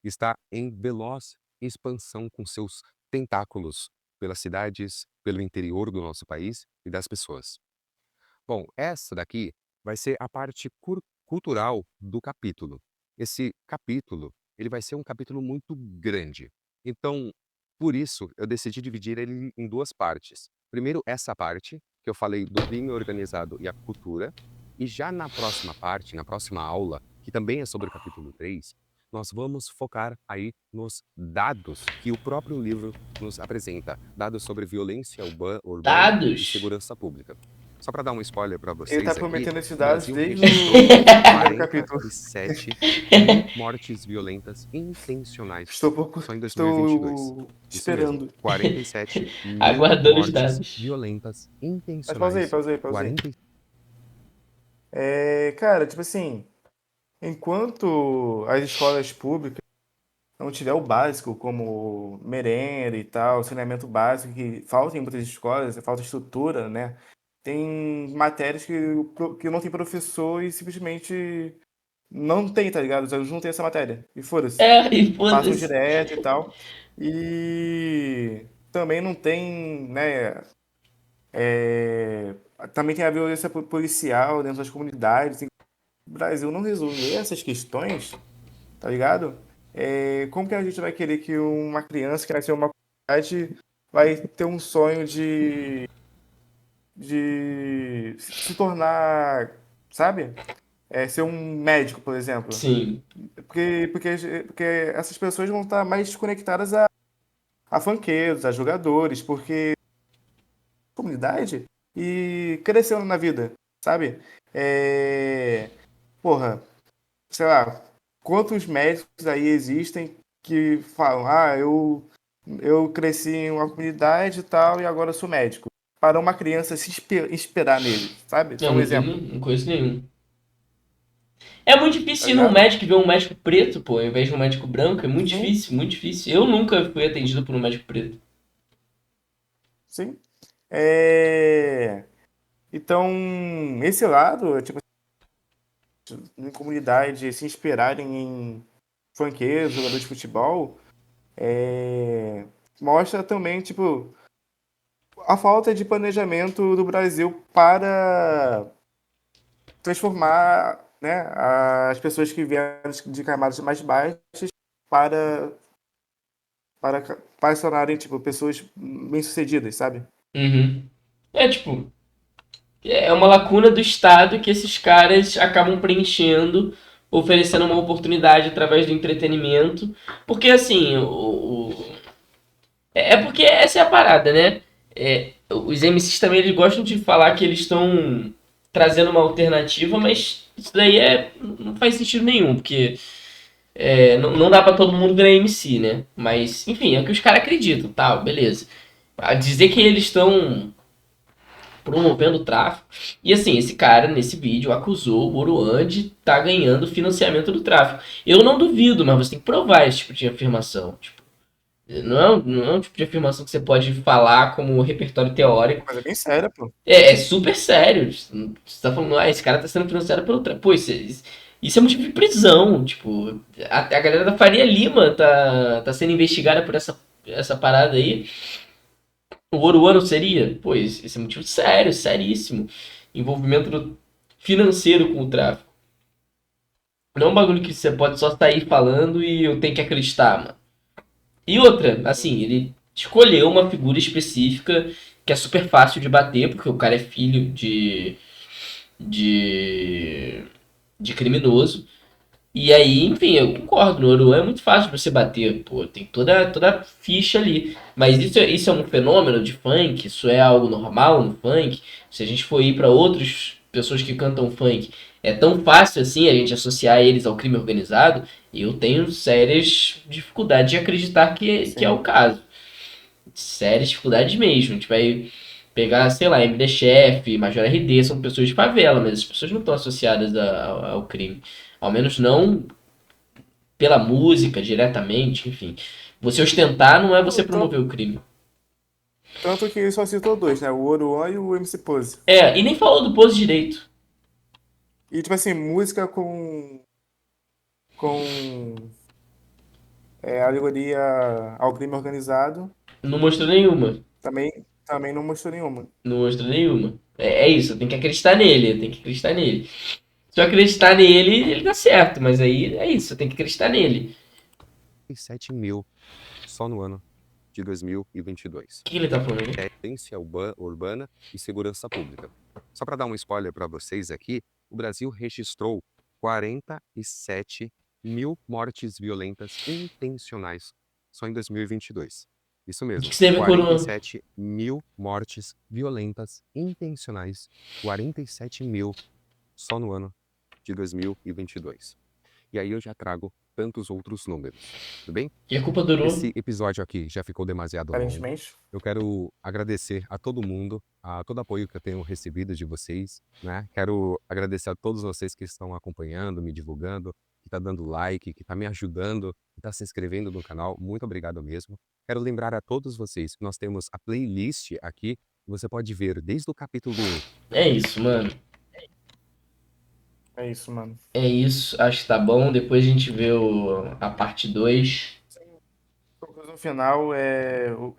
está em veloz expansão com seus tentáculos pelas cidades, pelo interior do nosso país e das pessoas. Bom, essa daqui vai ser a parte cultural do capítulo. Esse capítulo, ele vai ser um capítulo muito grande. Então, por isso, eu decidi dividir ele em duas partes. Primeiro, essa parte, que eu falei do crime organizado e a cultura. E já na próxima parte, na próxima aula, que também é sobre o capítulo 3, nós vamos focar aí nos dados que o próprio livro nos apresenta. Dados sobre violência urbana e
Dados.
segurança pública. Só para dar um spoiler para
Ele
vocês
tá
aqui,
prometendo esses
o
dados
Brasil
desde
registrou
o primeiro capítulo.
47 mil mortes violentas intencionais só em 2022.
Estou
Isso mesmo,
esperando.
47 mil
Aguardando os
mortes
dados.
violentas
Mas pausei.
intencionais.
40... cara, tipo assim, enquanto as escolas públicas não tiver o básico, como merenda e tal, saneamento básico, que falta em muitas escolas, falta estrutura, né? Tem matérias que não tem professor e simplesmente não tem, tá ligado? Os alunos não têm essa matéria. E foda-se.
E
Passam
foda-se.
direto e tal. E também não tem, né? Também tem a violência policial dentro das comunidades. O Brasil não resolver essas questões, tá ligado? Como que a gente vai querer que uma criança que nasceu em uma comunidade vai ter um sonho de se tornar, sabe? Ser um médico, por exemplo.
Sim.
Porque essas pessoas vão estar mais desconectadas a funkeiros, a jogadores, porque comunidade e crescendo na vida, sabe? Porra, sei lá, quantos médicos aí existem que falam, eu cresci em uma comunidade e tal e agora eu sou médico. Para uma criança se inspirar nele, sabe? Isso é um exemplo,
Não conheço nenhum. É muito
tá
difícil ir num
ligado?
médico e ver um médico preto, pô, ao invés de um médico branco. É muito
Sim,
difícil, muito difícil. Eu nunca fui atendido por um médico preto.
sim. Então, esse lado, tipo, em comunidade se inspirarem em funkeiros, jogadores de futebol, mostra também, tipo, a falta de planejamento do Brasil para transformar, né, as pessoas que vieram de camadas mais baixas para, para se tornarem, tipo, pessoas bem-sucedidas, sabe?
Uhum. Tipo, é uma lacuna do Estado que esses caras acabam preenchendo, oferecendo uma oportunidade através do entretenimento. Porque, assim, é porque essa é a parada, né? Os MCs também eles gostam de falar que eles estão trazendo uma alternativa, mas isso daí não faz sentido nenhum, porque não dá pra todo mundo virar MC, né? Mas, enfim, é o que os caras acreditam, tal, beleza. A dizer que eles estão promovendo o tráfico. E assim, esse cara, nesse vídeo, acusou o Oruan de estar ganhando financiamento do tráfico. Eu não duvido, mas você tem que provar esse tipo de afirmação. Tipo, não é um tipo de afirmação que você pode falar como repertório teórico.
Mas é bem sério, pô.
É super sério. Você tá falando, esse cara tá sendo financiado pelo tráfico. Pô, isso é motivo de prisão. Tipo, a galera da Faria Lima tá sendo investigada por essa parada aí. O Oruan não seria? Pô, esse é motivo sério, seríssimo. Envolvimento financeiro com o tráfico. Não é um bagulho que você pode só sair falando e eu tenho que acreditar, mano. E outra, assim, ele escolheu uma figura específica que é super fácil de bater, porque o cara é filho de criminoso. E aí, enfim, eu concordo, no Oruan é muito fácil você bater, pô, tem toda a ficha ali. Mas isso é um fenômeno de funk? Isso é algo normal no funk? Se a gente for ir para outras pessoas que cantam funk, é tão fácil assim a gente associar eles ao crime organizado? Eu tenho sérias dificuldades de acreditar que é o
Sim.
caso. Sérias dificuldades mesmo. A gente vai pegar, sei lá, MD Chef, Major RD, são pessoas de favela, mas as pessoas não estão associadas ao crime. Ao menos não pela música diretamente, enfim. Você ostentar não é você promover o crime.
Tanto que ele só citou dois, né? O Oruan e o MC Pose.
É, e nem falou do Pose direito.
E, tipo assim, música com alegoria ao crime organizado,
Não mostrou nenhuma.
também não mostrou nenhuma.
Não mostrou nenhuma. É isso, tem que acreditar nele, tem que acreditar nele. Se eu acreditar nele, ele dá certo, mas aí é isso, tem que acreditar nele.
7 mil só no ano de 2022.
O que ele tá falando?
Violência urbana e segurança pública. Só para dar um spoiler para vocês aqui, o Brasil registrou 47 mil mortes violentas intencionais só em 2022. Isso
O que
mesmo,
que você tem a ver com o Oruan?
47 mil mortes violentas intencionais, 47 mil só no ano de 2022. E aí eu já trago tantos outros números, tudo bem?
E a culpa do Oruan?
Esse episódio aqui já ficou demasiado longo.
Aparentemente.
Eu quero agradecer a todo mundo, a todo apoio que eu tenho recebido de vocês, né? Quero agradecer a todos vocês que estão acompanhando, me divulgando, que está dando like, que está me ajudando, que está se inscrevendo no canal. Muito obrigado mesmo. Quero lembrar a todos vocês que nós temos a playlist aqui. Você pode ver desde o capítulo 1.
É isso, mano.
É isso, mano.
É isso, acho que tá bom. Depois a gente vê a parte 2.
Conclusão final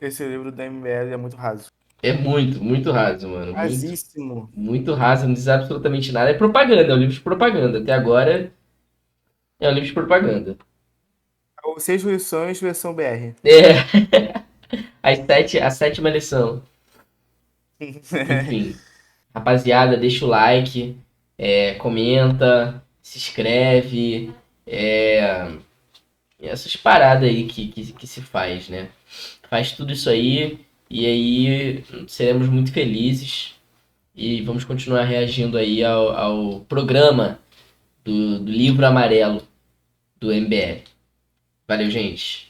esse livro da MBL é muito raso.
É muito, muito raso, mano. Muito,
Rasíssimo.
muito raso, não diz absolutamente nada. É propaganda, é um livro de propaganda. Até agora é um livro de propaganda.
Os 6 lições, versão BR.
É, a sétima lição. Enfim, rapaziada, deixa o like, comenta, se inscreve, essas paradas aí que se faz, né? Faz tudo isso aí e aí seremos muito felizes e vamos continuar reagindo aí ao programa do livro amarelo do MBL. Valeu, gente.